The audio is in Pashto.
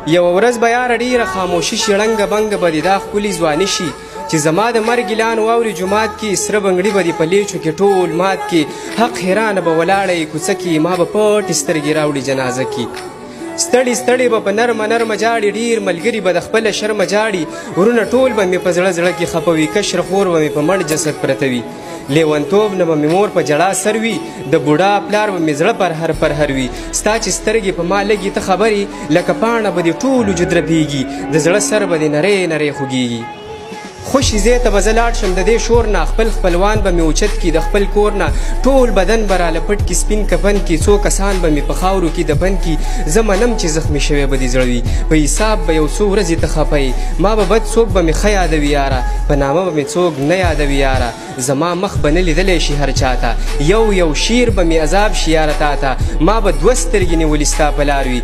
یوه ورځ به یاره ډېره خاموشي شي ړنګه بنګه به دې دا ښکلي ځواني شي چې زما د مرګ اعلان واوري جومات کې سره بنګړي به دې په لیچو کې ټول مات کې حق حیرانه به ولاړه یې کوڅه کې ما به پټې سترګې راوړي جنازه کې ستړي ستړي به په نرمه نرمه جاړي ډېر ملګري به د خپله شرمه جاړي ورونه ټول به مې په زړه زړه کې خفه وي کشر خور به مې په مړ جسد پرته وي لیونتوب نه به مې مور په جړا سر وي د بوډا پلار به مې زړه پرهر وي ستا چې سترګې په ما لګي ته خبرې لکه پاڼه به دې ټول وجود رپېږي د زړه سر به دې نری نری خوږېږي خوشي ځای ته به زه لاړ شم د دې شور نه خپل خپلوان به مې اوچت کي د خپل کور نه ټول بدن به راله پټ کي سپین کفن کې څو کسان به مې په خاورو کې دفن کي زه منم چې زخمي شوی به دې زړه وي په حساب به یو څو ورځې ته خفه ما به بد څوک به مې ښه یادوي یاره په نامه به مې څوک نه یادوي یاره زما مخ به نه لیدلی شي هر چاته یو شیر به مې عذاب شي یاره تا ته ما به دوه سترګې نیولي ستا په لار وي